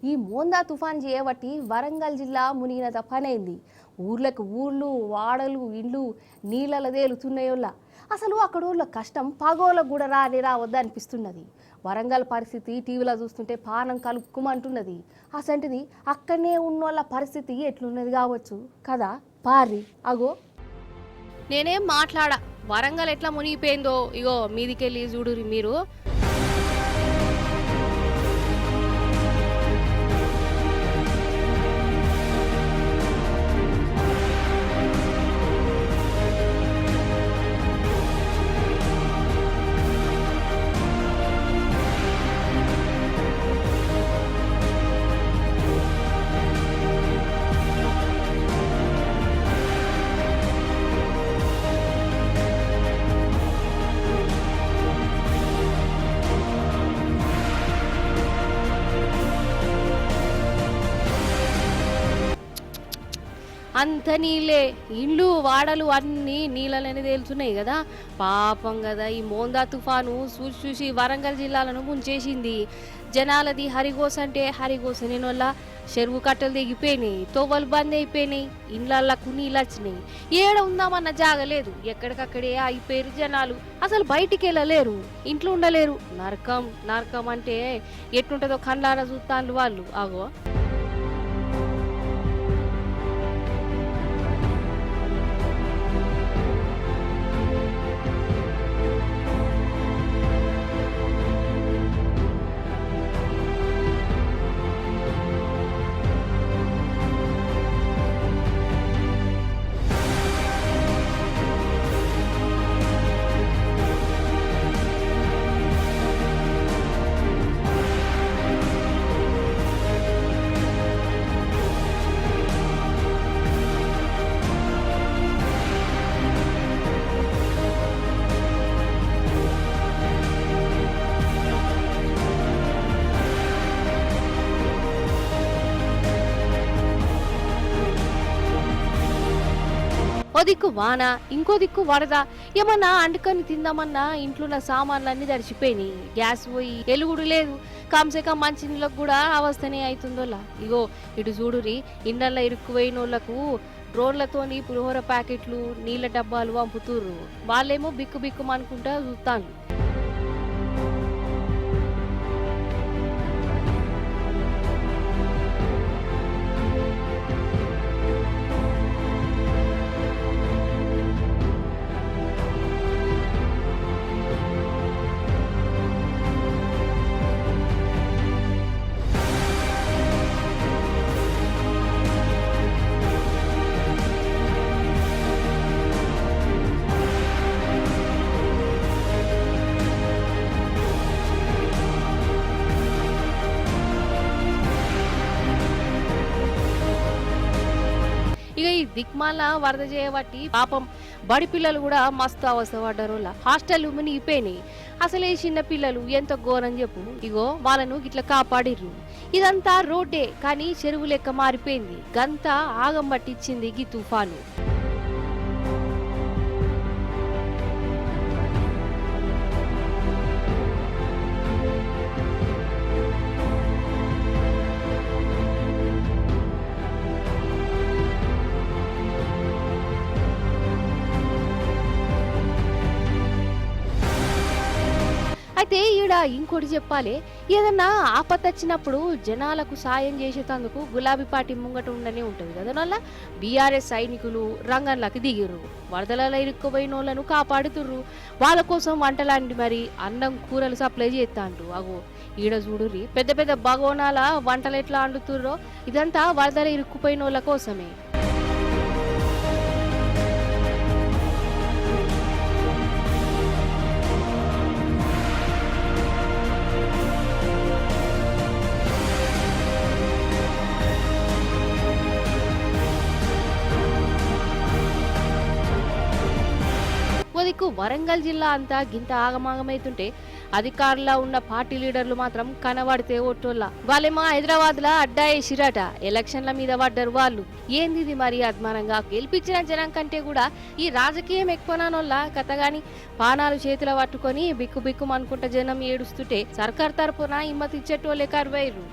ఈ మోందా తుఫాన్ చేయబట్టి వరంగల్ జిల్లా మునిగినంత పనైంది. ఊర్లకు ఊర్లు వాడలు ఇండ్లు నీళ్ళలో తేలుతున్నాయోళ్ళ. అసలు అక్కడోళ్ళ కష్టం పగోళ్ళకు కూడా రావద్దు అనిపిస్తున్నది. వరంగల్ పరిస్థితి టీవీలో చూస్తుంటే పానం కలుక్కుమంటున్నది. అసంటిది అక్కడనే ఉన్నోళ్ళ పరిస్థితి ఎట్లున్నది కావచ్చు కదా. పారి అగో నేనేం మాట్లాడా, వరంగల్ ఎట్లా మునిగిపోయిందో ఇగో మీదికెళ్ళి చూడురి మీరు. అంత నీళ్ళే, ఇండ్లు వాడలు అన్నీ నీళ్ళలోనే తేలుతున్నాయి కదా. పాపం కదా, ఈ మోందా తుఫాను చూసి వరంగల్ జిల్లాలను ముంచేసింది. జనాలది హరిగోస అంటే హరిగోస వల్ల చెరువు కట్టలు దిగిపోయినాయి, తోవలు బంద్ అయిపోయినాయి, ఇండ్లకు నీళ్ళు వచ్చినాయి. ఏడ ఉందామన్న జాగలేదు, ఎక్కడికక్కడే అయిపోయారు జనాలు. అసలు బయటికి వెళ్ళలేరు, ఇంట్లో ఉండలేరు. నరకం నరకం అంటే ఎట్లుంటుందో కండ్లారా చూస్తాను వాళ్ళు. ఆగో ఓ దిక్కు వాన, ఇంకో దిక్కు వరద. ఏమన్నా అంటుకొని తిందామన్నా ఇంట్లో సామాన్లన్నీ తడిచిపోయినాయి. గ్యాస్ పోయి ఎలుగుడు లేదు. కమ్సేకం మంచి నీళ్ళకు కూడా అవస్థనే అవుతుందోలా. ఇగో ఇటు చూడురి, ఇండ్లల్లో ఇరుక్కుపోయిన వాళ్ళకు డ్రోన్లతోని పులిహోర ప్యాకెట్లు నీళ్ళ డబ్బాలు పంపుతుర్రు. వాళ్ళేమో బిక్కు బిక్కు అనుకుంటా చూస్తాను. ఇక ఈ దిక్మాల వరద చేయబట్టి పాపం బడి పిల్లలు కూడా మస్తు అవస్థ పడ్డారు. హాస్టల్ మునిగిపోయినాయి. అసలే చిన్న పిల్లలు ఎంత ఘోరం చెప్పు. ఇగో వాళ్ళను గిట్లా కాపాడిర్రు. ఇదంతా రోడ్డే కానీ చెరువు లెక్క మారిపోయింది. గంతా ఆగం పట్టించింది ఈ తుఫాను. అయితే ఈడ ఇంకోటి చెప్పాలి, ఏదన్నా ఆపత్తి వచ్చినప్పుడు జనాలకు సాయం చేసేటందుకు గులాబీ పార్టీ ముంగట ఉండనే ఉంటుంది కదా. వల్ల బీఆర్ఎస్ సైనికులు రంగంలోకి దిగిర్రు. వరదలలో ఇరుక్కుపోయిన వాళ్ళను కాపాడుతుర్రు. వాళ్ళ కోసం వంటలాంటి మరి అన్నం కూరలు సప్లై చేస్తాండ్రు. అగో ఈడ చూడుర్రి, పెద్ద పెద్ద భగోనాల వంటలు ఎట్లా వండుతుర్రో. ఇదంతా వరదల ఇరుక్కుపోయిన వాళ్ళ కోసమే. దిక్కు వరంగల్ జిల్లా అంతా గింత ఆగమాగమైతుంటే అధికారులా ఉన్న పార్టీ లీడర్లు మాత్రం కనబడితే ఒట్టోళ్ళ. వాళ్ళేమో హైదరాబాద్ లా అడ్డా వేసిరట, ఎలక్షన్ల మీద పడ్డారు వాళ్ళు. ఏంది మరి అద్మానంగా గెలిపించిన జనం కంటే కూడా ఈ రాజకీయం ఎక్కువనోళ్ళ కథ గాని. పానాలు చేతిలో పట్టుకొని బిక్కు బిక్కుమనుకుంటా జనం ఏడుస్తుంటే సర్కార్ తరపున హిమ్మతిచ్చేటోళ్ళే కరువైర్రు.